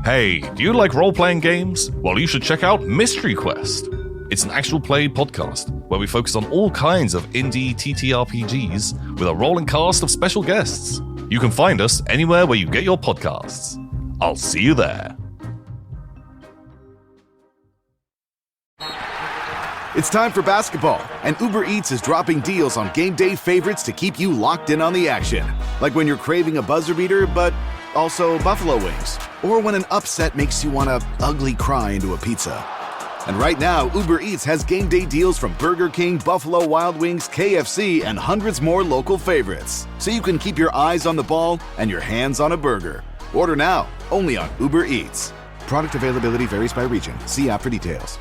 Hey, do you like role-playing games? Well, you should check out Mystery Quest. It's an actual play podcast where we focus on all kinds of indie TTRPGs with a rolling cast of special guests. You can find us anywhere where you get your podcasts. I'll see you there. It's time for basketball, and Uber Eats is dropping deals on game day favorites to keep you locked in on the action. Like when you're craving a buzzer beater, but also buffalo wings. Or when an upset makes you want to ugly cry into a pizza. And right now, Uber Eats has game day deals from Burger King, Buffalo Wild Wings, KFC, and hundreds more local favorites. So you can keep your eyes on the ball and your hands on a burger. Order now, only on Uber Eats. Product availability varies by region. See app for details.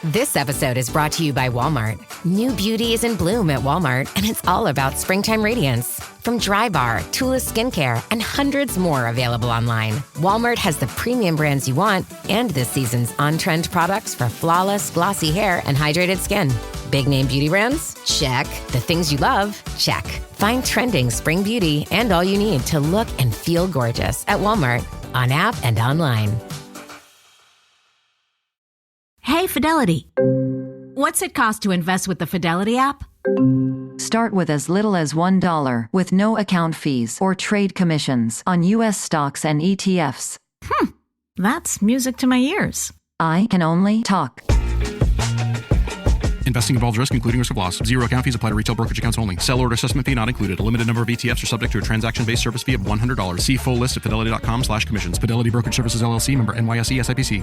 This episode is brought to you by Walmart. New beauty is in bloom at Walmart, and it's all about springtime radiance. From Drybar, Tula Skincare, and hundreds more available online, Walmart has the premium brands you want and this season's on-trend products for flawless, glossy hair and hydrated skin. Big name beauty brands? Check. The things you love? Check. Find trending spring beauty and all you need to look and feel gorgeous at Walmart, on app and online. Hey, Fidelity. What's it cost to invest with the Fidelity app? Start with as little as $1 with no account fees or trade commissions on U.S. stocks and ETFs. That's music to my ears. I can only talk. Investing involves risk, including risk of loss. Zero account fees apply to retail brokerage accounts only. Sell order assessment fee not included. A limited number of ETFs are subject to a transaction-based service fee of $100. See full list at fidelity.com/commissions. Fidelity Brokerage Services, LLC, member NYSE, SIPC.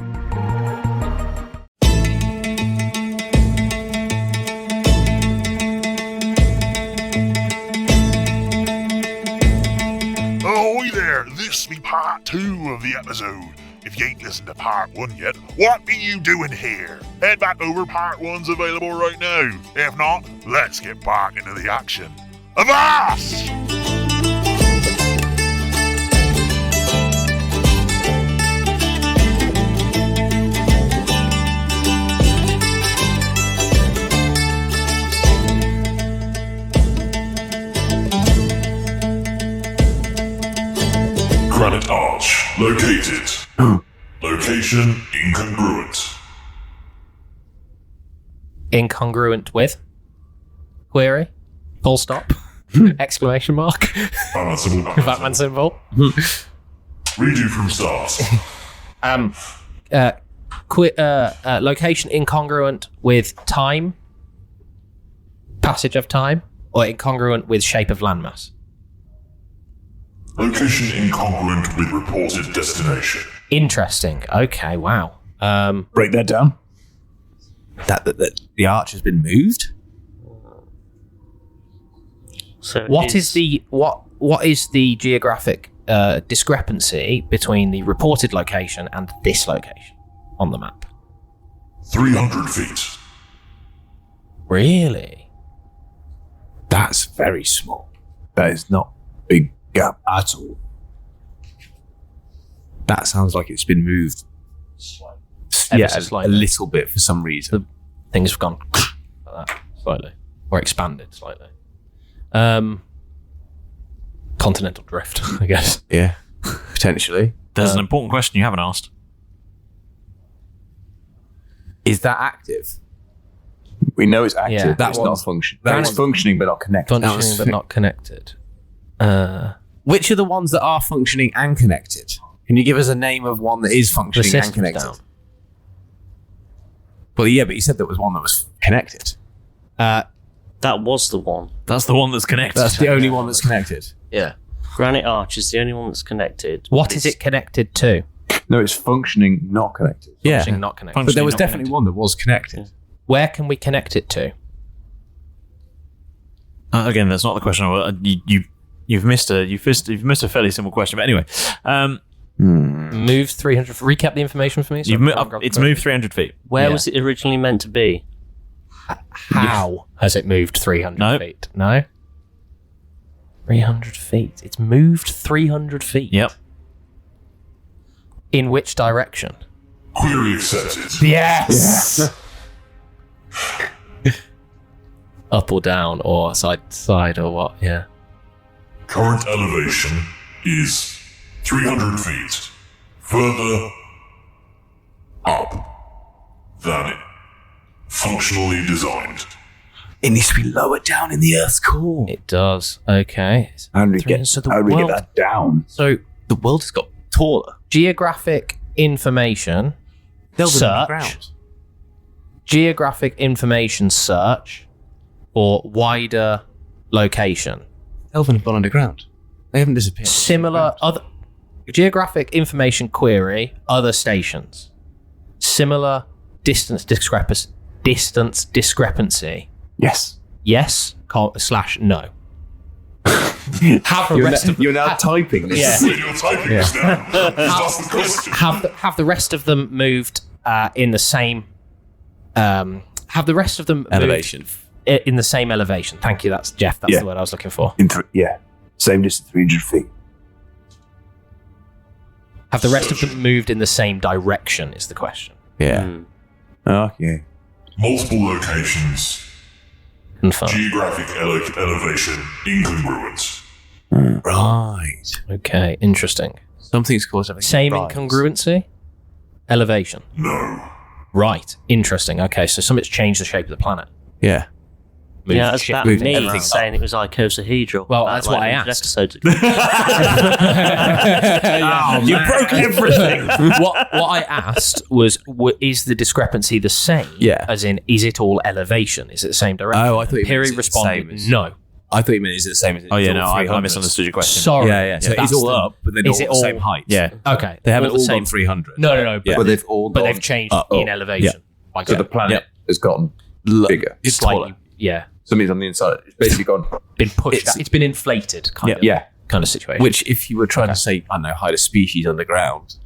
This be part 2 of the episode. If you ain't listened to part 1 yet, what be you doing here? Head back over, part 1's available right now. If not, let's get back into the action. Avast! Granite Arch, located. Location incongruent. Incongruent with? Query? Full stop? Exclamation mark? Batman symbol? Redo from start. Location incongruent with time? Passage of time? Or incongruent with shape of landmass? Location incongruent with reported destination. Interesting. Okay, wow. Break that down. That the arch has been moved. So what is the geographic discrepancy between the reported location and this location on the map? 300 feet. Really? That's very small. That is not big gap at all. That sounds like it's been moved. A little bit for some reason. Things have gone like that slightly, or expanded slightly. Continental drift, I guess. Yeah, potentially. There's an important question you haven't asked. Is that active? We know it's active. Yeah, That's not functioning. That's functioning but not connected. Functioning but not connected. Which are the ones that are functioning and connected? Can you give us a name of one that is functioning and connected? Down. Well, yeah, but you said there was one that was connected. That was the one. That's the one that's connected. That's the only one that's connected. Yeah. Granite Arch is the only one that's connected. What is it connected to? No, it's functioning, not connected. Functioning, not connected. But there was definitely one that was connected. Yeah. Where can we connect it to? Again, that's not the question. You've missed a fairly simple question. But anyway, moved 300. Recap the information for me. So it's moved 300 feet. Where was it originally meant to be? How has it moved 300 feet? No. 300 feet. It's moved 300 feet. Yep. In which direction? Query accepted. Yes. Up or down or side to side or what? Yeah. Current elevation is 300 feet, further up than it functionally designed. It needs to be lower down in the Earth's core. It does. Okay. How do we get that down? So the world has got taller. Geographic information Delvin search. underground. Geographic information search or wider location. Delvin have gone underground. They haven't disappeared. Similar other geographic information query, other stations. Similar distance discrepancy. Yes. Yes / no. Have the rest of you're now typing this. Yeah. You're typing this down. That's the question. Have the rest of them moved in the same have the rest of them Elevation. moved in the same elevation? Thank you, that's Jeff. That's the word I was looking for. Same distance, 300 feet. Have the rest of them moved in the same direction is the question. Yeah. Okay. Multiple locations. Confirm. Geographic elevation incongruence. Right. Okay, interesting. Something's caused everything. Same rise. incongruency? Elevation. No. Right. Interesting. Okay, so something's changed the shape of the planet. Yeah. Yeah, that's about moved me everything saying it was icosahedral. Well, about that's what I 100 asked. episodes ago. You broke everything. what I asked was, is the discrepancy the same? Yeah. As in, is it all elevation? Is it the same direction? Oh, I thought you meant Piri is it the responded, same as- no. I thought you meant is it the same as Oh, yeah, no, I 300? misunderstood your question. Sorry. Yeah. So That's it's all the- up, but they're is all it the same all- height. Yeah. Okay. They haven't all the all same. gone 300. No. But they've all But gone they've changed up. in elevation. By So the planet has gotten bigger. It's slightly, taller. yeah, Something's on the inside. It's basically gone. been pushed. It's been inflated, kind of. Yeah. Kind of situation. Which, if you were trying to say, I don't know, hide a species underground,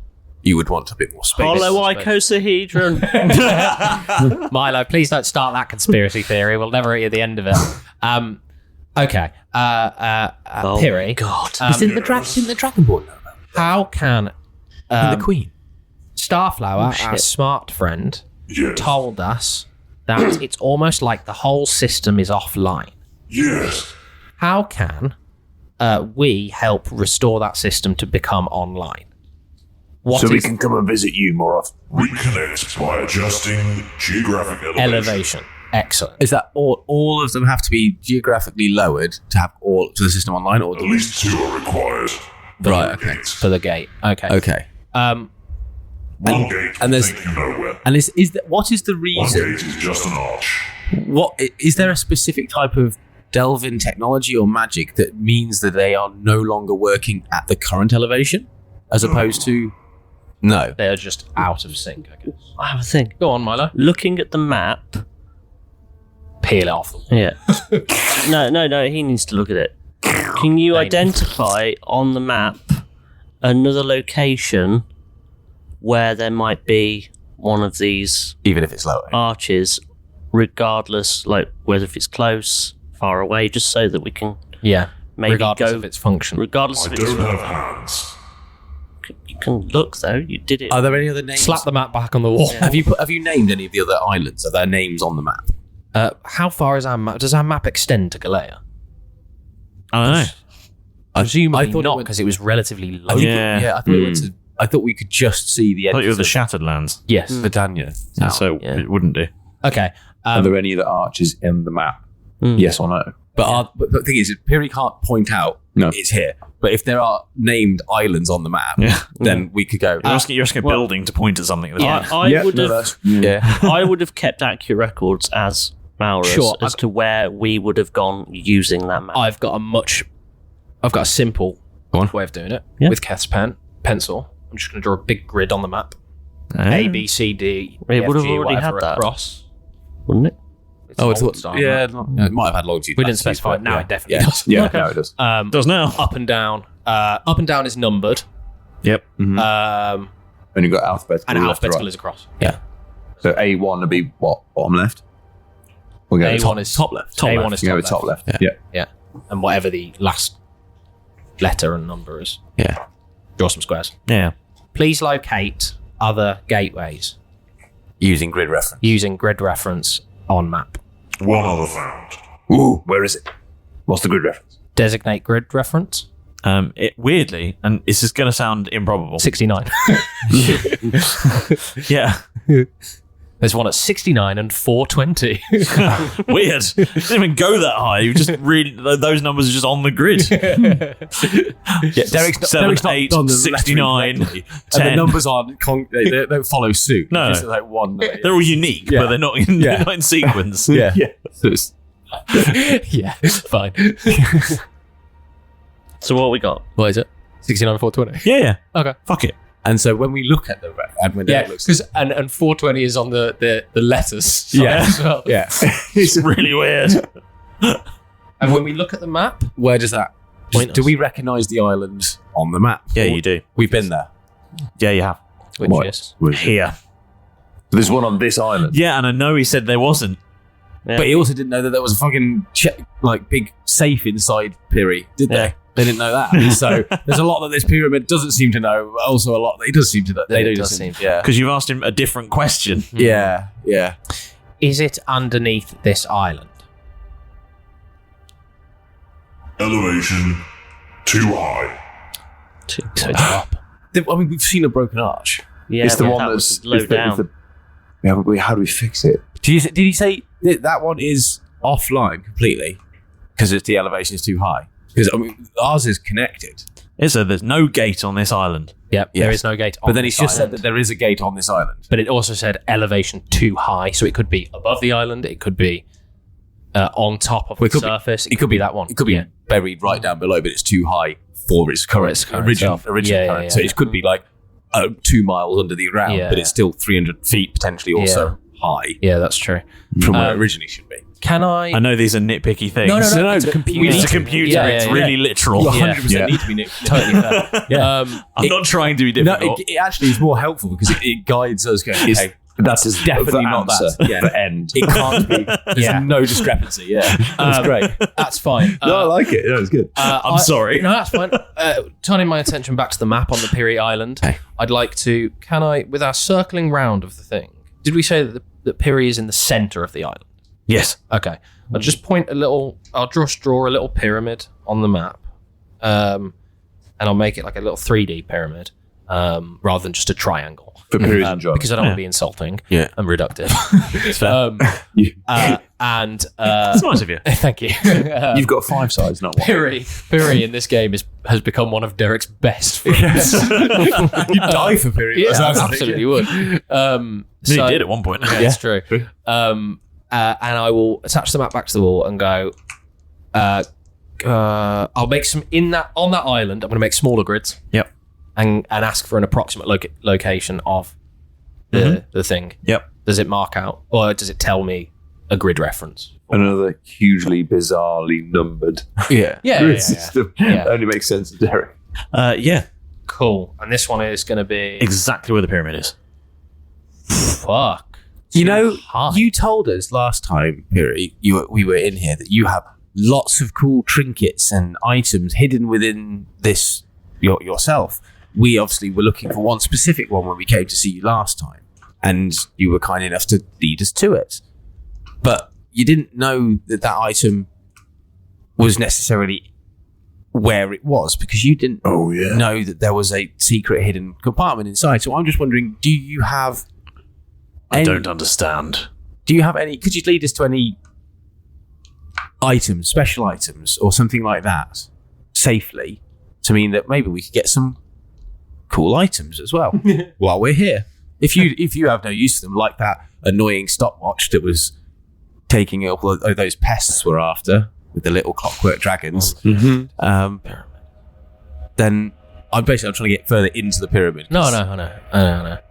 you would want a bit more space. Hollow icosahedron. Milo, please don't start that conspiracy theory. We'll never hear the end of it. Okay. Piri. God. Didn't the Dragon Ball know that? How can And the Queen. Starflower, our smart friend, Yes. told us that it's almost like the whole system is offline. Yes. How can we help restore that system to become online? So we can come and visit you more often. Reconnect by adjusting geographic elevation? Excellent. Is that all of them have to be geographically lowered to have all to the system online, or At least 2 are required. right? Okay. For the gate. Okay. Okay. One gate and will there's- take you nowhere. And is that what is the One reason? gate is just an arch. What is there a specific type of Delvin technology or magic that means that they are no longer working at the current elevation, as opposed to no? They're just out of sync, I guess. I have a thing. Go on, Milo. Looking at the map. Peel it off. Yeah. No, he needs to look at it. Can you identify on the map another location where there might be one of these Even if it's lower. arches, regardless, like whether if it's close, far away, just so that we can maybe regardless go of its function. regardless I of its don't have hands. You can look though. You did it. Are there any other names? Slap the map back on the wall. Have you named any of the other islands? Are there names on the map? How far is our map? Does our map extend to Galea? I don't know. Presumably I thought not, because it was relatively low. Yeah. I thought it went to. I thought we could just see the I thought edges you were the of Shattered Lands. Yes. Britannia. Yeah, so Yeah. it wouldn't do. Okay. Are there any other arches in the map? Hmm. Yes or no? But the thing is, Piri can't point out it's here. But if there are named islands on the map, then we could go. You're asking a building to point at something. I would have. Yeah. I would have kept accurate records as Maurus Sure, as to where we would have gone using that map. I've got a simple way of doing it with Keth's pencil. I'm just going to draw a big grid on the map. A, B, C, D, E, It F, would have G, already whatever had that. across. Wouldn't it? It's an old style map. It might have had longitude. We didn't latitudes, specify. but Now yeah. it definitely does. Yeah, now it does. Does now. Up and down. Up and down is numbered. Yep. Mm-hmm. And you've got alphabetical. And left to alphabetical right. is across. Yeah. So A1 would be what? Bottom left? We'll go A1 is top left. A1 is You go top with left. top left. Yeah. Yeah. And whatever the last letter and number is. Yeah. Draw some squares. Yeah. Please locate other gateways Using grid reference. using grid reference on map. One other found. Ooh, where is it? What's the grid reference? Designate grid reference. Weirdly, and this is going to sound improbable. 69. Yeah. There's one at 69 and 420. Weird. It didn't even go that high. You just really those numbers are just on the grid. Yeah, Derek's 7, not 8, done the 69, lettering 10. And the numbers aren't. They don't follow suit. No. It's like one. They're all unique, but they're not they're not in sequence. Yeah. Yeah, fine. So what we got? What is it? 69 and 420. Yeah. Okay. Fuck it. And so when we look at the and when Yeah, Derek looks, because and 420 is on the letters. side Yeah. as well. yeah, It's really weird. And when we look at the map, where does that? Point Do us. we recognise the island on the map? Yeah, you do. We've been there. Yeah, you have. which What? is Here. There's one on this island. Yeah, and I know he said there wasn't. Yeah. But he also didn't know that there was a fucking big safe inside Piri, did they? Yeah. They didn't know that. So there's a lot that this pyramid doesn't seem to know. Also, a lot that he does seem to know. It does seem. Yeah. Because you've asked him a different question. Yeah. Yeah. Is it underneath this island? Elevation too high. So it's up. I mean, we've seen a broken arch. Yeah, It's the but one that that's was low down. Yeah, but how do we fix it? Did he say that one is offline completely because the elevation is too high? Because I mean, ours is connected. It said there's no gate on this island. Yep, Yes. there is no gate on But then this he's just said island. that there is a gate on this island. But it also said elevation too high, so it could be above the island, it could be on top of Well, the surface, it could be that one. It could be buried right down below, but it's too high for its current original Yeah, current. yeah, So yeah. it could be like 2 miles under the ground, Yeah. but it's still 300 feet potentially also high Yeah, that's true. from where it originally should be. Can I... I know these are nitpicky things. No, it's a computer. It's a computer. Yeah, it's yeah, really yeah. literal. You 100% need to be Totally fair. Yeah. I'm not trying to be No, difficult. it actually is more helpful because it guides us going, okay, That's definitely not that. Yeah. The end. It can't be. There's Yeah. no discrepancy. Yeah. That's great. That's fine. No, I like it. No, it's good. I'm sorry. No, that's fine. Turning my attention back to the map on the Piri Island, I'd like to... Can I, with our circling round of the thing, did we say that that Piri is in the centre of the island? Yes. Okay. I'll just point a little... I'll just draw a little pyramid on the map. And I'll make it like a little 3D pyramid rather than just a triangle. For Piri's and John. Because I don't want to be insulting and reductive. And... It's nice of you. Thank you. You've got 5 sides, not one. Piri in this game has become one of Derek's best friends. You'd die for Piri. Yeah, absolutely would. He did at one point. Yeah, it's true. And I will attach the map back to the wall and go. I'll make some on that island. I'm going to make smaller grids. Yep. And ask for an approximate location of the thing. Yep. Does it mark out, or does it tell me a grid reference? Another hugely bizarrely numbered grid system. Yeah. Only makes sense to Derek. Yeah. Cool. And this one is going to be Exactly where the pyramid is. fuck. You know, high. you told us last time, Piri, we were in here, that you have lots of cool trinkets and items hidden within this yourself. We obviously were looking for one specific one when we came to see you last time, and you were kind enough to lead us to it. But you didn't know that item was necessarily where it was because you didn't know that there was a secret hidden compartment inside. So I'm just wondering, do you have... I don't understand. Do you have any... Could you lead us to any items, special items, or something like that, safely, to mean that maybe we could get some cool items as well while we're here? If you have no use for them, like that annoying stopwatch that was taking up all those pests we're after with the little clockwork dragons, then I'm trying to get further into the pyramid. No.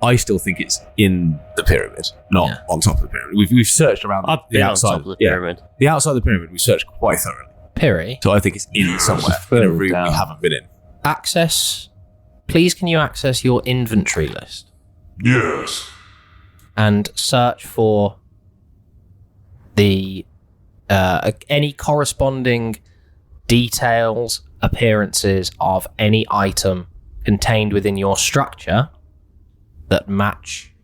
I still think it's in the pyramid, not on top of the pyramid. We've searched around the outside of the pyramid. The outside of the pyramid, we've searched quite thoroughly. Piri. So I think it's in somewhere in a room we haven't been in. Access. Please, can you access your inventory list Yes. and search for the any corresponding details, appearances of any item contained within your structure that match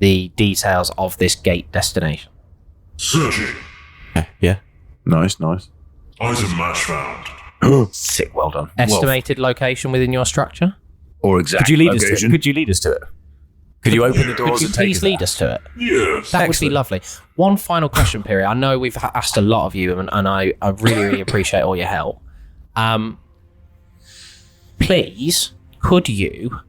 the details of this gate destination. Searching. Yeah. Nice. Item match found. Sick, well done. Estimated location within your structure? Or exact Could you lead us location. to it? Could you lead us to it? Could you open the doors Could you and take please us lead there? us to it? Yes. That would be lovely. One final question, Piri. I know we've asked a lot of you, and I really, really appreciate all your help. Please, could you,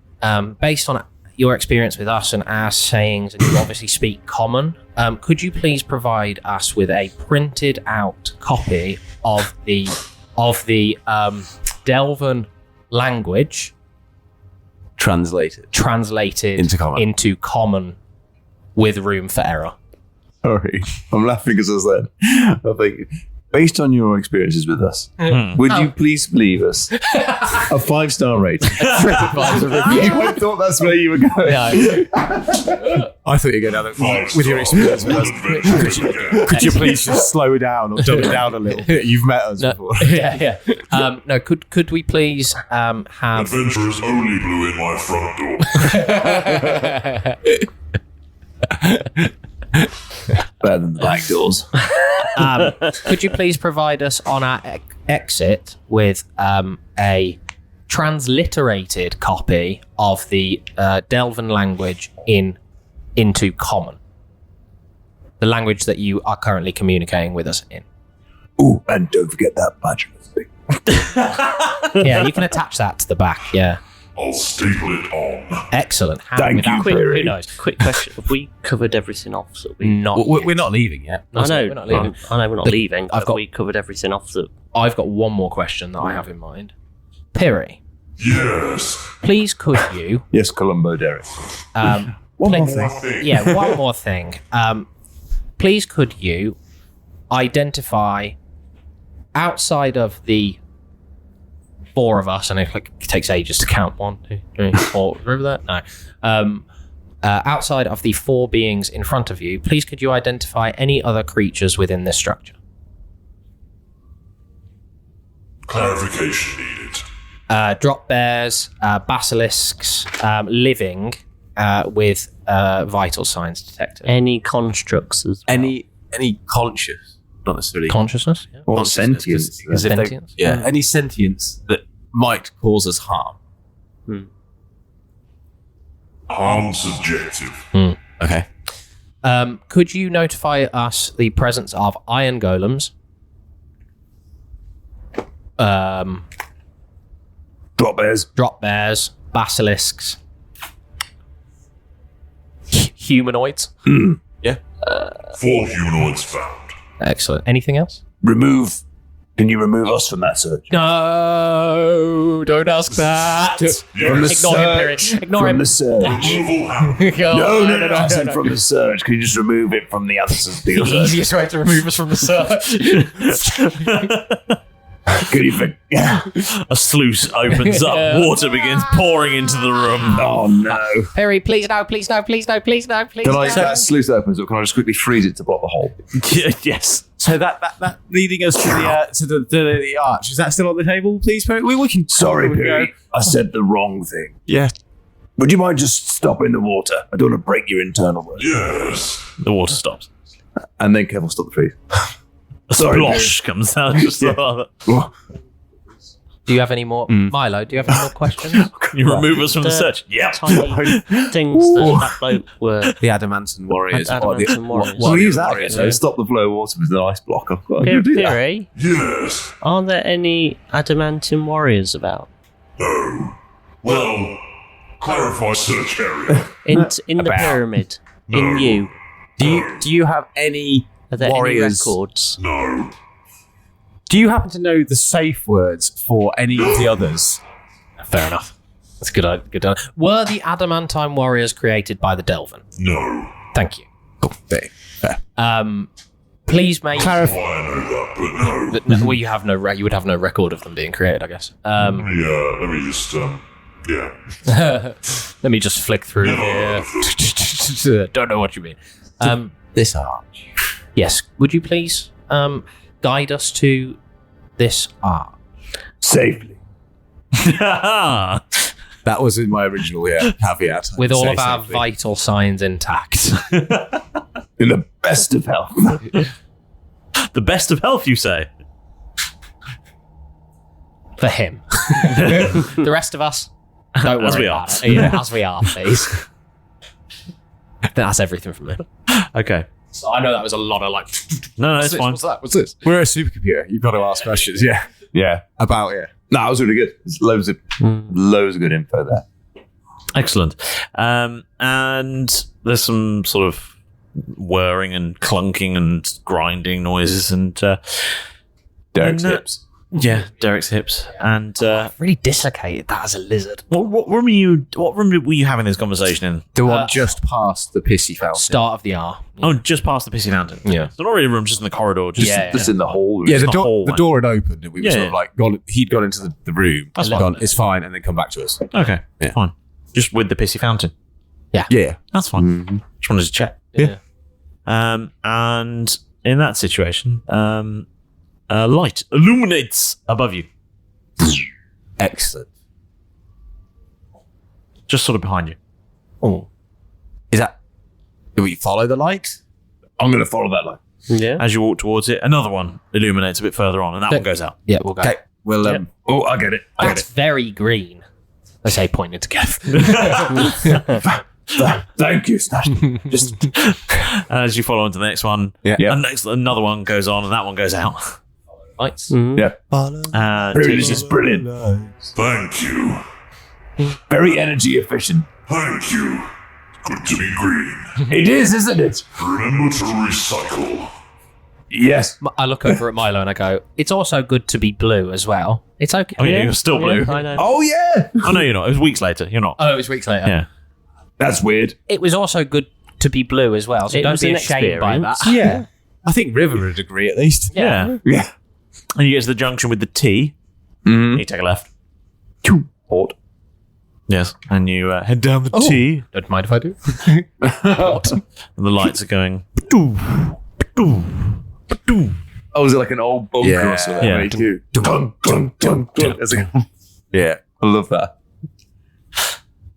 based on your experience with us and our sayings, and you obviously speak common, could you please provide us with a printed out copy of the Delvin language translated into common with room for error? Sorry, I'm laughing because I think, based on your experiences with us, would you please leave us a 5-star rating? TripAdvisor review. I thought that's where you were going. I thought you were going down with your experience with us. Could you please just slow down or dumb it down a little? You've met us before. Yeah. No, could we please have... Adventurers only blew in my front door. Better than the back doors. Could you please provide us on our exit with a transliterated copy of the Delvin language into common? The language that you are currently communicating with us in. Ooh, and don't forget that badge. Yeah, you can attach that to the back, yeah. I'll staple it on. Excellent. Thank you, Who knows? Quick question: have we covered everything off? So We're not leaving yet. I know. We're not leaving. I know we're not leaving. Have we covered everything off? That I've got one more question that I have in mind. Piri, Yes. please could you? Yes, Columbo, Derek. One more thing. Yeah, one more thing. Please could you identify outside of the 4 of us, and it takes ages to count 1, 2, 3, 4. Remember that? No. Outside of the 4 beings in front of you, please could you identify any other creatures within this structure? Clarification needed. Drop bears, basilisks, living with vital signs detected. any constructs as well. Any conscious, not necessarily Consciousness? Yeah. Or sentience. because if they- Sentience? any sentience that might cause us harm. Harm subjective. Okay. Could you notify us the presence of iron golems? Drop bears, basilisks, humanoids. Yeah. 4 humanoids found. Excellent. Anything else? Can you remove us from that search? No, don't ask that. From the Ignore him, Perry. search. Ignore From him. the search. Removal happened. No. I said from the search. Can you just remove it from the answers? The easiest way to remove us from the search. Can you A sluice opens up, water begins pouring into the room. Oh no. Perry, please no, please no, please no, please no, please Can no. I, that sluice opens up, can I just quickly freeze it to block the hole? Yes. So that leading us to the arch, is that still on the table, please, Perry? We can. Sorry, we can Perry. go. I said the wrong thing. Yeah. Would you mind just stopping the water? I don't want to break your internal work. Yes. The water stops. And then Kev will stop the freeze. A splosh comes out. Just Do you have any more, Milo? Do you have any more questions? Can you remove us from the search? Yeah. Tiny things that bloke were. The Adamantine Warriors. Adamantine Warriors. We'll use that again. So stop the flow of water with an ice block. I've got to do that. Piri, Yes. are there any adamantine warriors about? No. Well, clarify search area. In the pyramid? No. In you? Do you have any Are there warriors? any records? No. Do you happen to know the safe words for any of the others? Fair enough. That's good. Good. Were the adamantine warriors created by the Delvin? No. Thank you. Cool. Fair. Please make Clarify. I know that, but no. Well, you have no. You would have no record of them being created, I guess. Yeah, let me just, yeah. Let me just flick through here. Don't know what you mean. This arch. Yes. Would you please guide us to this arch Safely. That was in my original caveat. with all Say of our safely. vital signs intact. In the best of health. The best of health, you say? For him. The rest of us, don't worry As we about are. it. Yeah, as we are, please. That's everything from me. Okay. So I know that was a lot of like... No, it's fine. What's that? What's this? We're a supercomputer. You've got to ask questions. Yeah. Yeah. About it. No, it was really good. There's loads of good info there. Excellent. And there's some sort of whirring and clunking and grinding noises and Derek's hips. Yeah, Derek's hips. And really dislocated that as a lizard. What room were you having this conversation in? The one just past the pissy fountain. Start of the R. Oh, just past the pissy fountain. Yeah. So not really a room, just in the corridor. Just in the hall. Yeah, the hallway. door had opened and we were sort of like he'd gone into the room. That's and fine. gone, it's fine, and then come back to us. Okay, fine. Just with the pissy fountain. Yeah. That's fine. Just wanted to check. Yeah. And in that situation, light illuminates above you. Excellent. Just sort of behind you. Oh. Is that... Do we follow the light? I'm going to follow that light. Yeah. As you walk towards it, another one illuminates a bit further on, and that one goes out. Yeah, we'll go. Okay. Well, oh, I get it. That's very green. I say pointing to Kev. Thank you, Snash. Just as you follow on to the next one, another one goes on, and that one goes out. Lights. Yeah. This is brilliant. Thank you. Very energy efficient. Thank you. Good to be green. It is, isn't it? Remember to recycle. Yes. I look over at Milo and I go, it's also good to be blue as well. It's okay. Oh, yeah, you're still blue. I know. Oh, yeah. Oh, no, you're not. It was weeks later. You're not. Oh, it was weeks later. Yeah. That's weird. It was also good to be blue as well, so It don't was be an ashamed by that. experience. Yeah. I think River would agree at least. Yeah. Yeah. And you get to the junction with the T. Mm-hmm. You take a left. Port. Yes. And you head down the T. Don't mind if I do. And the lights are going. Oh, was it like an old bunker or something? Yeah. Where you do dun, dun, dun, dun, as it- yeah. I love that.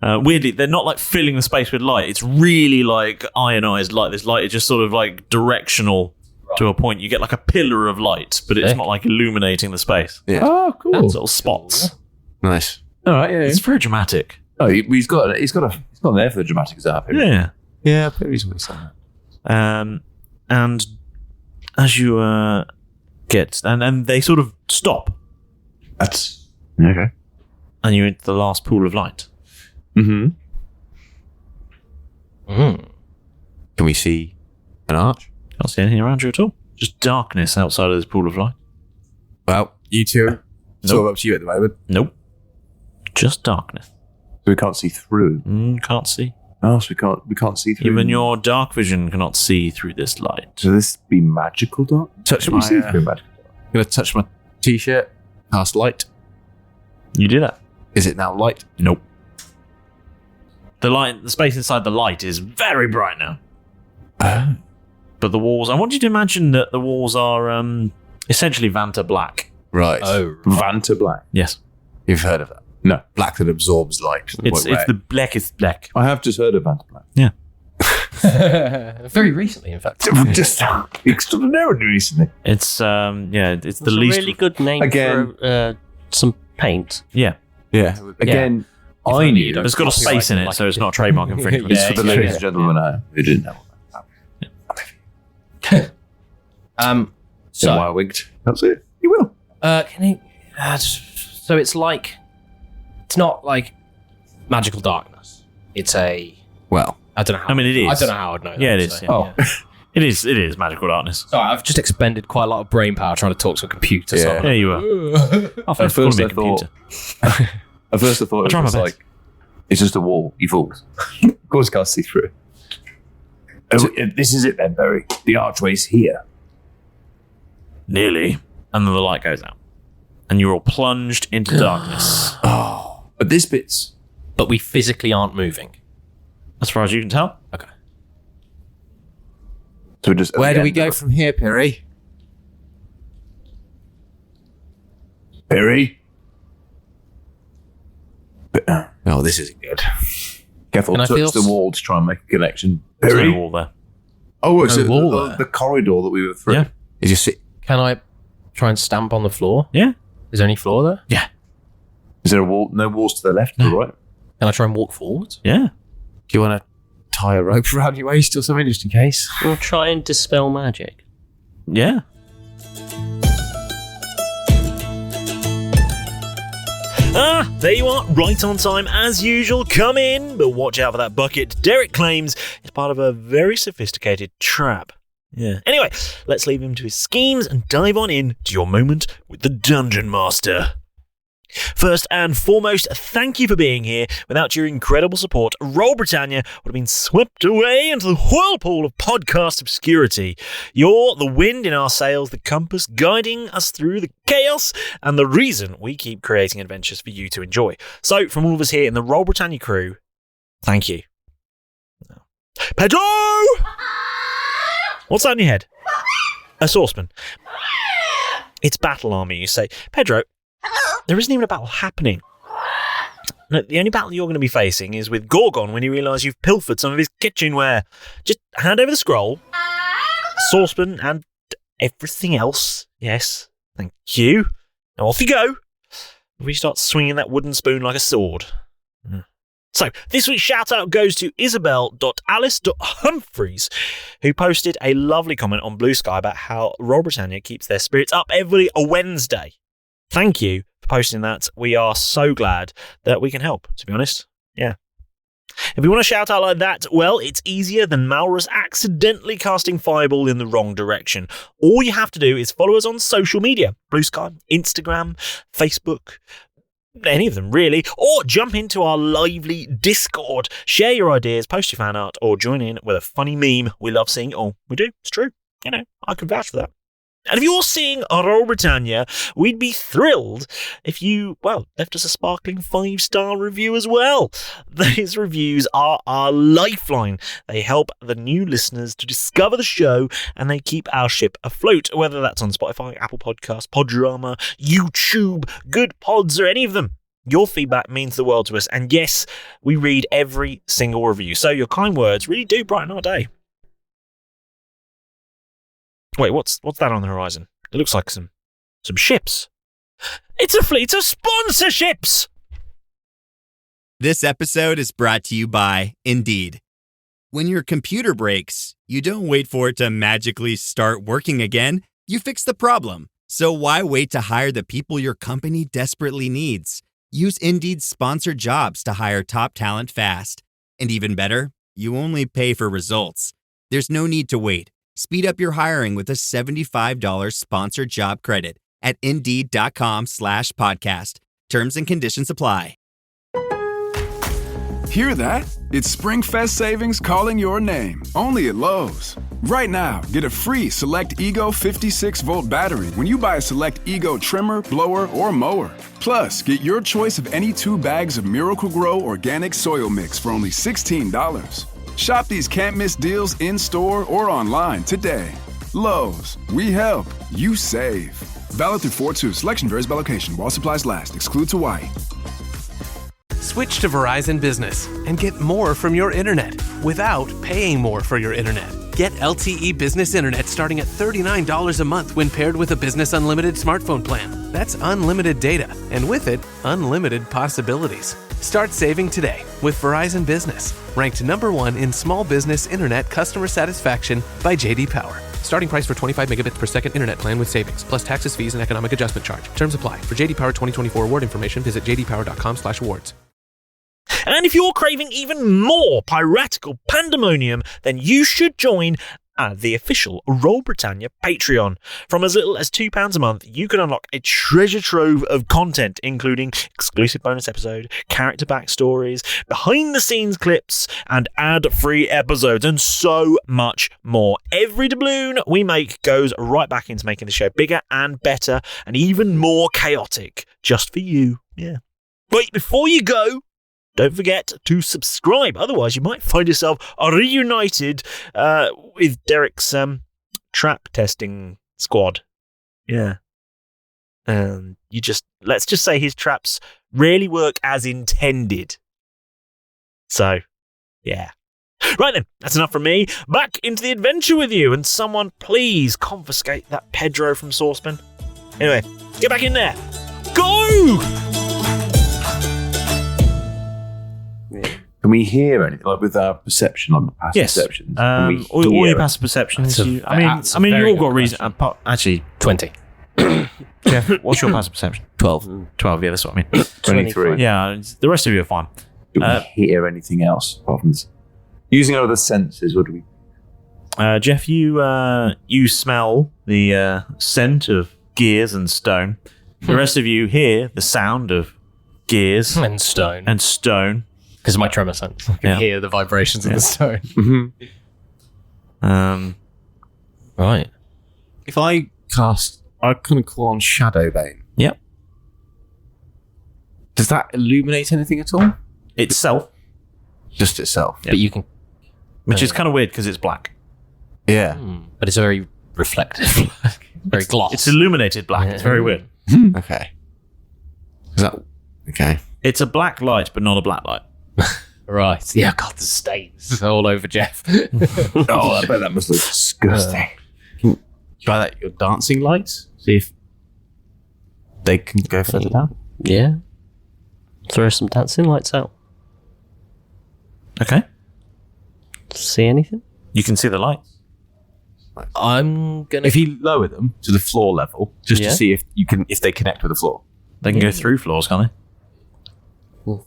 Weirdly, they're not like filling the space with light. It's really like ionized light. This light is just sort of like directional to a point. You get like a pillar of light, but it's not like illuminating the space. Yeah. Oh, cool. Little spots. Nice. All right. Yeah. It's very dramatic. Oh, he's got there for the dramatic stuff. Yeah. Yeah. He's always done that. And as you get, and they sort of stop, That's okay. and you're into the last pool of light. Mm-hmm. Can we see an arch? Can't see anything around you at all. Just darkness outside of this pool of light. Well, you two. It's all up to you at the moment. Nope. Just darkness. So we can't see through. Can't see. Oh, so we can't see through. Even your dark vision cannot see through this light. So this be magical dark? Touch my see through magical dark? I'm gonna touch my t-shirt. Cast light. You do that. Is it now light? Nope. The space inside the light is very bright now. But the walls, I want you to imagine that the walls are essentially Vanta black. Right. Oh, Vanta black. Yes. You've heard of that? No. Black that absorbs light. It's the blackest black. I have just heard of Vanta black. Yeah. very recently, in fact. Just extraordinarily recently. It's it's the It's least a really good name Again- for some paint. Yeah. Yeah. Again, I only knew. you don't It's got a space in it, like so it's not a trademark infringement. It's for the ladies and gentlemen who didn't know. So I wigged. That's it. You will. can he? So it's like, it's not like magical darkness. It's a. Well, I don't know. How, I mean, it is. I don't know how I'd know. Yeah, that, it is, so, yeah. Oh. It is magical darkness. Sorry, I've just expended quite a lot of brain power trying to talk to a computer. Yeah. Yeah, you are. At first I thought it try my was best. like, it's just a wall, you fools. Of course you can't see through it. Oh, this is it then, Barry. The archway's here. Nearly. And then the light goes out. And you're all plunged into darkness. Oh. But this bit's... But we physically aren't moving. As far as you can tell. Okay. So just Where do we go from here, Perry? Barry? Oh, this isn't good. Careful, Can I touch feel the wall to try and make a connection. There's Barry? no wall there. Oh, it's No wall the corridor that we were through. Yeah. Is you sit... Can I try and stamp on the floor? Yeah. Is there any floor there? Yeah. Is there a wall? No walls to the left or the right? Can I try and walk forwards? Yeah. Do you want to tie a rope around your waist or something just in case? We'll try and dispel magic. Yeah. Ah, there you are, right on time as usual. Come in, but watch out for that bucket. Derek claims it's part of a very sophisticated trap. Yeah. Anyway, let's leave him to his schemes and dive on in to your moment with the Dungeon Master. First and foremost, thank you for being here. Without your incredible support, Roll Britannia would have been swept away into the whirlpool of podcast obscurity. You're the wind in our sails, the compass guiding us through the chaos, and the reason we keep creating adventures for you to enjoy. So, from all of us here in the Roll Britannia crew, thank you. Pedro! What's that in your head? A saucepan. It's battle armor, you say. Pedro, there isn't even a battle happening. No, the only battle you're going to be facing is with Gorgon when you realise you've pilfered some of his kitchenware. Just hand over the scroll, saucepan, and everything else. Yes, thank you. Now off you go. We start swinging that wooden spoon like a sword. So, this week's shout-out goes to Isabel.alice.humphreys, who posted a lovely comment on Blue Sky about how Royal Britannia keeps their spirits up every Wednesday. Thank you for posting that. We are so glad that we can help, to be honest. Yeah. If you want a shout-out like that, well, it's easier than Malrus accidentally casting Fireball in the wrong direction. All you have to do is follow us on social media. Blue Sky, Instagram, Facebook, any of them really, or jump into our lively Discord, share your ideas, post your fan art, or join in with a funny meme. We love seeing it all. We do, it's true. You know, I can vouch for that. And if you're seeing Royal Britannia, we'd be thrilled if you, left us a sparkling 5-star review as well. These reviews are our lifeline. They help the new listeners to discover the show, and they keep our ship afloat, whether that's on Spotify, Apple Podcasts, Podurama, YouTube, Good Pods, or any of them. Your feedback means the world to us, and yes, we read every single review, so your kind words really do brighten our day. Wait, what's that on the horizon? It looks like some ships. It's a fleet of sponsorships! This episode is brought to you by Indeed. When your computer breaks, you don't wait for it to magically start working again. You fix the problem. So why wait to hire the people your company desperately needs? Use Indeed's sponsored jobs to hire top talent fast. And even better, you only pay for results. There's no need to wait. Speed up your hiring with a $75 sponsored job credit at Indeed.com/podcast. Terms and conditions apply. Hear that? It's SpringFest savings calling your name. Only at Lowe's. Right now, get a free Select Ego 56-volt battery when you buy a Select Ego trimmer, blower, or mower. Plus, get your choice of any 2 bags of Miracle-Gro organic soil mix for only $16. Shop these can't-miss deals in-store or online today. Lowe's, we help, you save. Valid through 4/2. Selection varies by location. While supplies last. Excludes Hawaii. Switch to Verizon Business and get more from your internet without paying more for your internet. Get LTE Business Internet starting at $39 a month when paired with a Business Unlimited smartphone plan. That's unlimited data, and with it, unlimited possibilities. Start saving today with Verizon Business, ranked #1 in small business internet customer satisfaction by J.D. Power. Starting price for 25 megabits per second internet plan with savings, plus taxes, fees, and economic adjustment charge. Terms apply. For J.D. Power 2024 award information, visit jdpower.com/awards. And if you're craving even more piratical pandemonium, then you should join the official Roll Britannia Patreon. From as little as £2 a month, you can unlock a treasure trove of content, including exclusive bonus episode, character backstories, behind-the-scenes clips, and ad-free episodes, and so much more. Every doubloon we make goes right back into making the show bigger and better, and even more chaotic, just for you. Yeah. But before you go, don't forget to subscribe, otherwise you might find yourself reunited with Derek's trap testing squad. Yeah. And let's just say his traps rarely work as intended. So, yeah. Right then, that's enough from me. Back into the adventure with you, and someone please confiscate that Pedro from Saucepan. Anyway, get back in there. Go! Can we hear anything like with our perception on the past perceptions? Can we All hear your it? passive perceptions. That's a You very all got good reason. Actually, 20. Jeff, what's your passive perception? 12. 12. Yeah, that's what I mean. 23. Yeah, the rest of you are fine. Do we hear anything else apart from this? Using other senses, what do we? Jeff, you smell the scent of gears and stone. The rest of you hear the sound of gears and stone. Because of my tremor sense. I can hear the vibrations of the stone. Right. If I cast, I kind of call on Shadowbane. Yep. Does that illuminate anything at all? Itself. Just itself. But you can... Which is kind of weird because it's black. Yeah. But it's very reflective. Very gloss. It's illuminated black. It's very weird. Okay. Is that... Okay. It's a black light, but not a black light. Right. Yeah, God, the stains all over Jeff. Oh, I bet that must look disgusting. Can you try that your dancing lights? See if they can go further down. Yeah. Throw some dancing lights out. Okay. See anything? You can see the lights. I'm gonna. If you lower them to the floor level, just Yeah. to see if they connect with the floor. They can go through floors, can't they?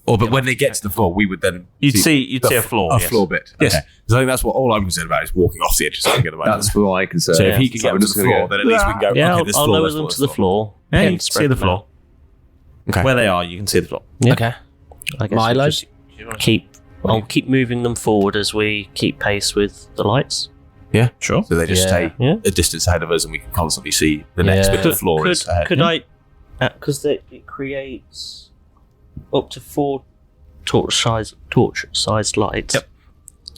Or but when they get to the floor, we would then You'd see a floor. A yes. floor bit. Yes. Okay. Because I think that's what all I'm concerned about is walking off the edge of something at the moment. That's what I can say. So if he can get to the floor, then at least we can go. Yeah, okay, this I'll floor, lower this them floor, to the this floor. Yeah, you and can see spread the them floor. out. Okay. Where they are, you can see the floor. Yeah. Okay. I guess Milo? we'll just I'll keep moving them forward as we keep pace with the lights. Yeah, sure. So they just stay Yeah. a distance ahead of us, and we can constantly see the next bit of the floor is ahead. Could I? Because it creates up to 4 torch-sized lights. Yep.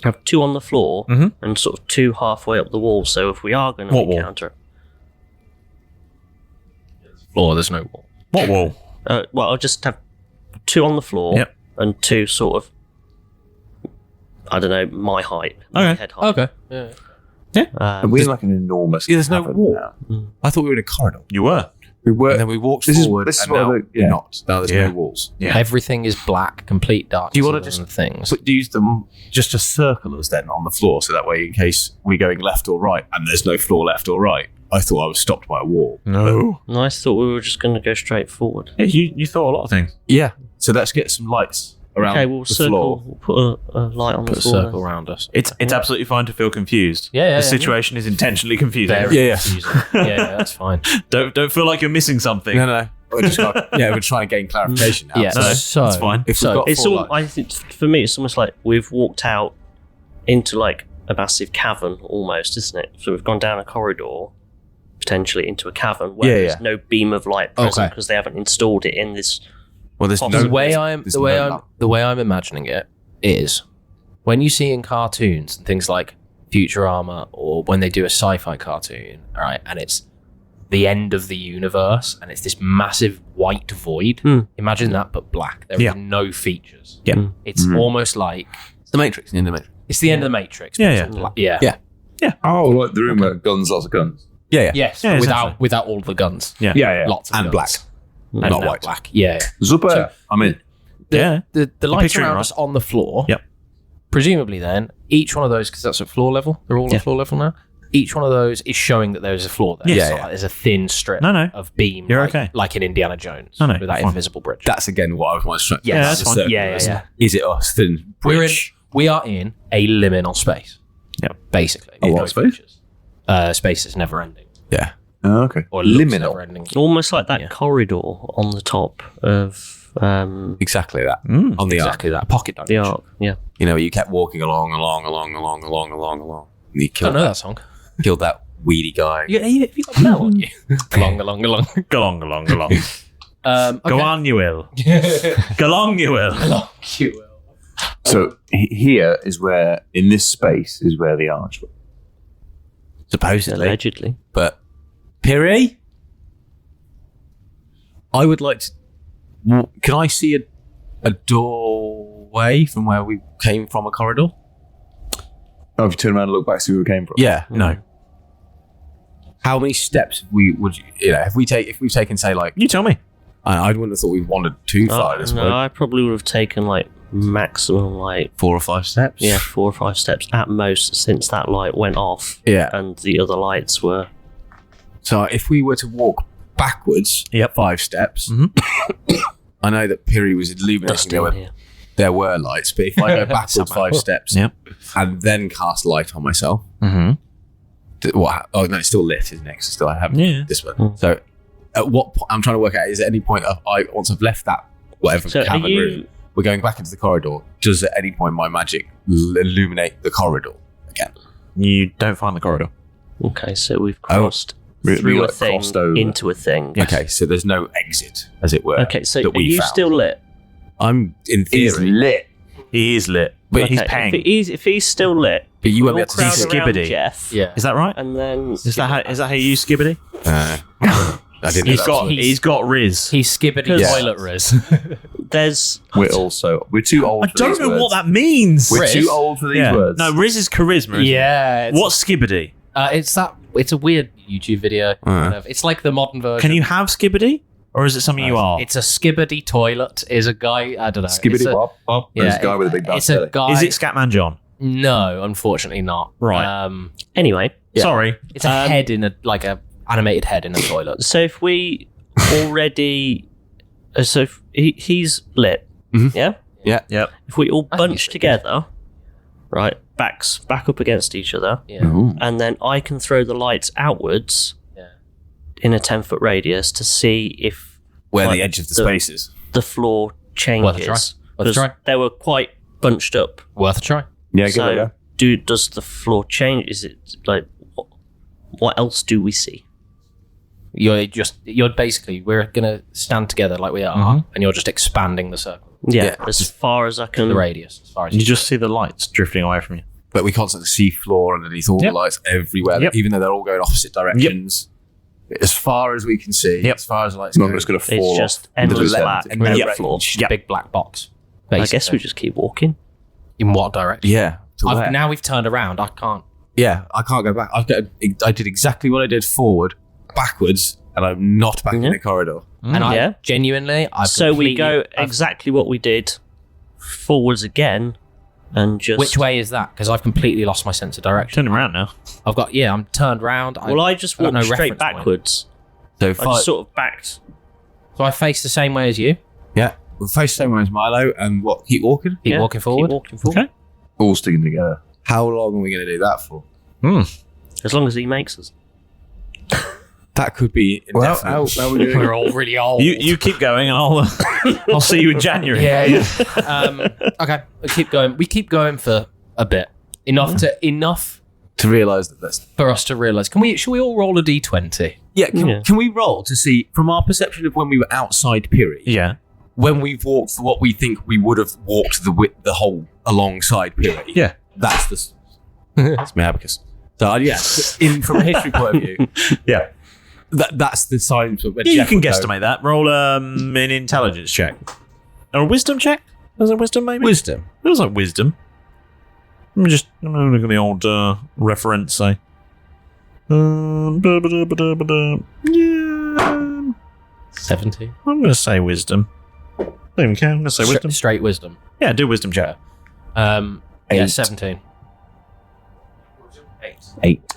Have 2 on the floor Mhm. and sort of 2 halfway up the wall. So if we are going to What wall? encounter Floor, there's no wall. What wall? well, I'll just have 2 on the floor Yep. and 2 sort of, I don't know, my height, my Okay. head height. Okay. Yeah. And we're like an enormous. Yeah, there's no cavern wall. now. I thought we were in a corridor. You were. We were. And then we walked This is- forward, this is and what now I- yeah. we're not. Now there's Yeah. no walls. Yeah. Everything is black, complete dark. Do you want to just things? use them just to circle us then on the floor, so that way, in case we're going left or right, and there's no floor left or right, I thought I was stopped by a wall. No. And I thought we were just going to go straight forward. Yeah, you thought a lot of things. Yeah. So let's get some lights around Okay, we'll the circle. floor. We'll put a light on Put the a floor. circle around us. It's absolutely fine to feel confused. Yeah, The situation is intentionally confusing. Very Yeah. confusing. Yeah, that's fine. Don't feel like you're missing something. No. We're just we're trying to gain clarification now. Yeah, No, so that's fine. If So- we've got It's 4 all. I think for me, it's almost like we've walked out into like a massive cavern, almost, isn't it? So we've gone down a corridor, potentially into a cavern where Yeah, there's yeah. no beam of light present Okay. because they haven't installed it in this. well, there's The no the there's no- way I'm imagining it is when you see in cartoons and things like Futurama or when they do a sci-fi cartoon, all right, and it's the end of the universe and it's this massive white void. Imagine that, but black. There are no features. Yeah. It's almost like It's the Matrix. The end of the Matrix. it's the end of the Matrix. Yeah, but yeah. it's black. Yeah. Yeah. Oh, like the room where guns, lots of guns. Yeah. Yes. Yeah, without all the guns. Yeah. Yeah. Lots of And guns. black. And Not now white. black. Yeah. Super. I'm in. Yeah. The lights picturing it around right. us on the floor. Yep. Presumably, then each one of those, because that's at floor level. They're all at floor level now. Each one of those is showing that there's a floor there. Yes. It's not like there's a thin strip No. of beam. You're like, okay. Like in Indiana Jones. No, with that fine. invisible bridge. That's again what I was trying. Yes. that's fine. circle, Yeah. isn't it? Is it us? Then We are in a liminal space. Yep. Basically. A With what no space? features. Space is never ending. Yeah. Oh, okay. Or looks Liminal. never ending. Almost like that corridor on the top of Exactly that. On the Exactly that. Pocket the dimension. arc. Yeah. You know, you kept walking along. And you I killed know that, that song. killed that weedy guy. Yeah, have you got that on you? Along. Go along. Okay. Go on, you will. Go along, you will. Along you will. So here is where, in this space, is where the arch was. Supposedly. Allegedly. But Piri, I would like to. Can I see a doorway from where we came from? A corridor? Oh, if you turn around and look back, see where we came from. Yeah. No. How many steps would you know? If we've taken, say, like You tell me. I wouldn't have thought we wandered too far this way. No, I probably would have taken like maximum 4 or 5 steps. Yeah, 4 or 5 steps at most since that light went off. Yeah. And the other lights were. So if we were to walk backwards, 5 steps, I know that Piri was illuminating there were lights, but if I go backwards 5 steps and then cast light on myself, what? Oh no, it's still lit, isn't it? 'Cause still I haven't this one. So at what point? I'm trying to work out. Is at any point once I've left that whatever cavern room, we're going back into the corridor. Does at any point my magic illuminate the corridor again? You don't find the corridor. Okay, so we've crossed through a thing into a thing. Yes. Okay, so there's no exit, as it were. Okay, so are you still lit? I'm in theory. He's lit. He is lit, but he's paying. If he's still lit, but you won't be able to see Skibbity. Jeff. Yeah, is that right? And then is that how you use Skibbity? I didn't. He's got Riz. He's Skibbity toilet Riz. We're too old. I don't know what that means. We're too old for these words. No, Riz is charisma. Isn't it? What's Skibbity? It's a weird YouTube video. Kind of. It's like the modern version. Can you have Skibbity? Or is it something you are? It's a Skibbity toilet. Is a guy, I don't know. Skibbity Bob? Yeah, There's a guy with a big It's a guy. Is it Scatman John? No, unfortunately not. Right. Anyway. Sorry. It's a head in a animated head in a toilet. So if we already... so if he's lit, yeah? Yeah. Yep. If we all bunch together, right, back up against each other, and then I can throw the lights outwards in a 10-foot radius to see if... Where the edge of the space is. The floor changes. Worth a try. They were quite bunched up. Worth a try. Yeah, give it a go. Does the floor change? Is it like... What else do we see? You're basically, we're going to stand together like we are, and you're just expanding the circle. Yeah, as far as I can... The radius. As far as you just see the lights drifting away from you. But we constantly see floor underneath all the lights everywhere, even though they're all going opposite directions. As far as we can see, as far as the lights go. Not just going to fall It's just endless black. floor. Big black box. I guess we just keep walking. In what direction? Yeah. Now we've turned around. I can't. Yeah, I can't go back. I did exactly what I did forward, backwards, and I'm not back in the corridor. And I genuinely... So we go exactly what we did forwards again, and just... Which way is that? Because I've completely lost my sense of direction. Turning around now. I'm turned round. I just walked straight backwards. So I just sort of backed. So I face the same way as you? Yeah. We'll face the same way as Milo, and keep walking? Keep walking forward? Keep walking forward. Okay. All sticking together. How long are we going to do that for? As long as he makes us. That could be indefinite. Well, how we doing? We're all really old. You keep going, and I'll see you in January. Yeah. Okay, we keep going for a bit. Enough to realise that that's... For us to realise. Should we all roll a d20? Yeah, can we roll to see, from our perception of when we were outside Piri, when we've walked what we think we would have walked the whole alongside Piri? Yeah. That's my abacus. So, from a history point of view, that's the sign. You can guesstimate that. Roll an intelligence check. Or a wisdom check? Was it wisdom, maybe? Wisdom. It was like wisdom. I'm gonna look at the old reference, say. Yeah. 17. I'm going to say wisdom. I don't even care. I'm going to say wisdom. Straight wisdom. Yeah, do wisdom check. 17.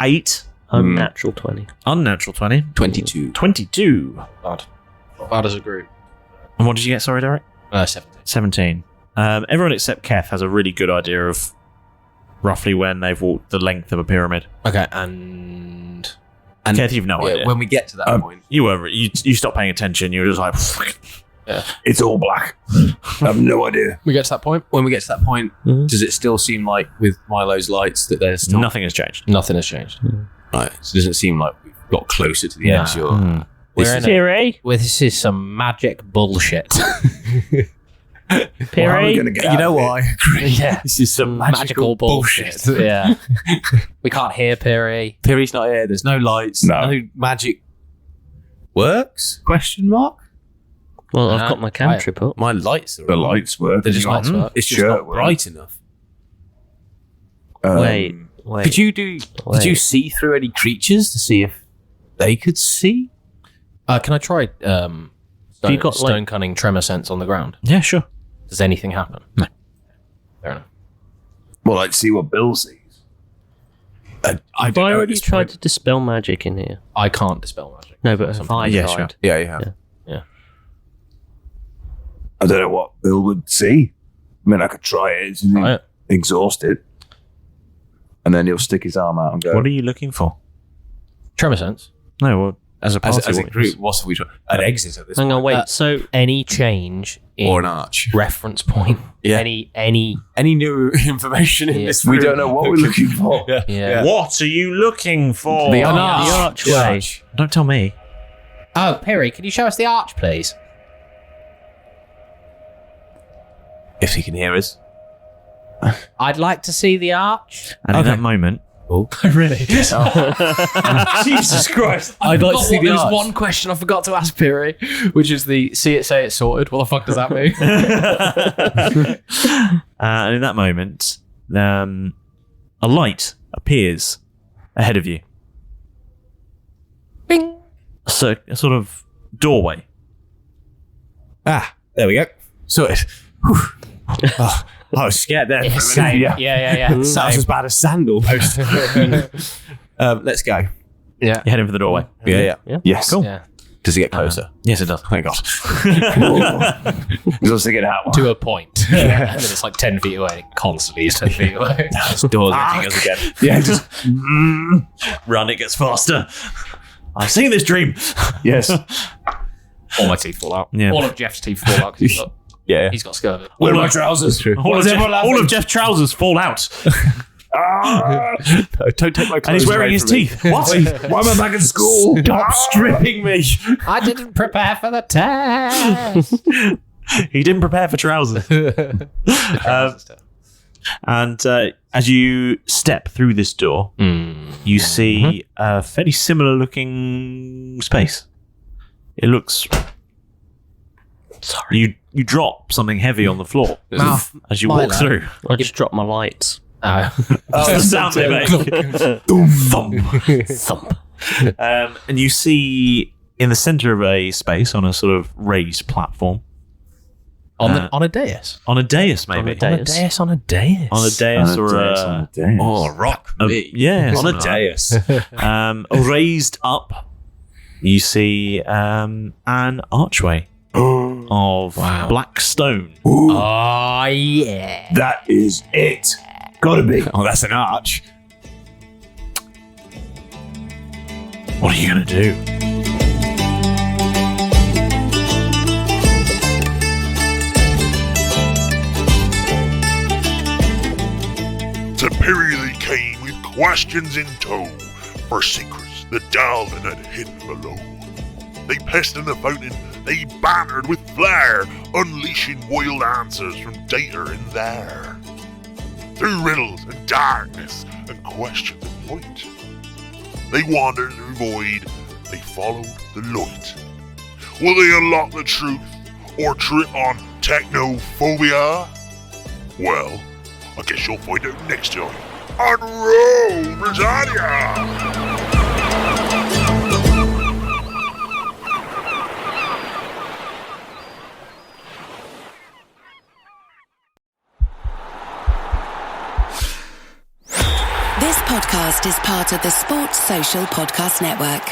8. Unnatural 20. Unnatural 20. 22. 22. Not bad as a group. And what did you get, sorry, Derek? 17. 17. Everyone except Keth has a really good idea of roughly when they've walked the length of a pyramid. Okay, and Keth, you've no idea. When we get to that point, you stopped paying attention. You were just like, it's all black. I have no idea. We get to that point. When we get to that point, does it still seem like with Milo's lights that there's still nothing has changed? Nothing has changed. Right, so it doesn't seem like we've got closer to the edge. This is some magic bullshit. Piri? You know what? I agree. Yeah. This is some magical bullshit. Yeah. We can't hear Piri. Piri's not here. There's no lights. No magic works? Question mark? Well, I've got my cantrip up. My lights are The lights work. They're just lights work. It's just not bright enough. Wait. Did you see through any creatures to see if they could see? Can I try Stone, you got, like- stone cunning tremor sense on the ground? Yeah, sure. Does anything happen? No. Fair enough. Well, I'd see what Bill sees. I I don't know at already this tried point. to dispel magic in here. I can't dispel magic. No, but have I Yeah, tried? sure. Yeah, you have. Yeah. I don't know what Bill would see. I mean, I could try it and Try it. exhaust it. And then he'll stick his arm out and go. What are you looking for? Tremor sense. No, well, as a party, as a what group, is- what's we try? An exit at this Hang point. on, wait. So Any change in Or an arch. reference point? Yeah. Any Any new information in Yeah. this room? We don't know what we're looking for. Yeah. What are you looking for? The the arch. archway. Don't tell me. Oh, Perry, can you show us the arch, please? If he can hear us. I'd like to see the arch. And in that moment, Really? Jesus Christ! I'd like to see the There's arch. one question I forgot to ask Perry, which is the see it, say it's sorted. What the fuck does that mean? And in that moment, a light appears ahead of you. Bing. So a sort of doorway. Ah, there we go. Sorted. Oh, I was scared there. Same. Yeah. Sounds as bad as sandal. Let's go. Yeah. You're heading for the doorway. Yeah. Yes. Cool. Yeah. Does it get closer? Yes, it does. Thank God. Because I was thinking out. To a point. And then it's like 10 feet away. It constantly is 10 feet away. This door's edging us again. Yeah, just run. It gets faster. I've seen this dream. Yes. All my teeth fall out. Yeah. All of Jeff's teeth fall out because Yeah. he's got scurvy. Where are my trousers? All of Jeff's trousers fall out. Don't take my clothes. And he's wearing away his from me. teeth. What? Why am I back in school? Stop stripping me. I didn't prepare for the test. He didn't prepare for trousers. And as you step through this door, you see a fairly similar looking space. It looks. Sorry. You drop something heavy on the floor as you walk through. I just dropped my lights. That's the sound they make. Thump. And you see in the center of a space on a sort of raised platform. On a dais. On a dais, maybe. On a dais. On a dais. On a dais or on a dais. Oh, a rock. Yeah, on a dais. Raised up, you see an archway of black stone. Oh, yeah. That is it. Gotta be. Oh, that's an arch. What are you going to do? To Perry they came with questions in tow for secrets that Delvin had hidden below. They pissed in the fountain, they bantered with flair, unleashing wild answers from data in there. Through riddles and darkness and questions and point, they wandered through void, they followed the light. Will they unlock the truth or trip on technophobia? Well, I guess you'll find out next time on Roll Britannia! This podcast is part of the Sports Social Podcast Network.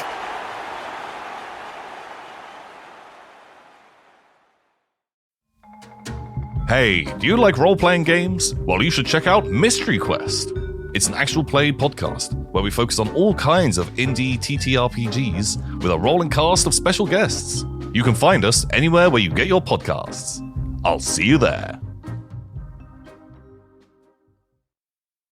Hey, do you like role-playing games? Well, you should check out Mystery Quest. It's an actual play podcast where we focus on all kinds of indie TTRPGs with a rolling cast of special guests. You can find us anywhere where you get your podcasts. I'll see you there.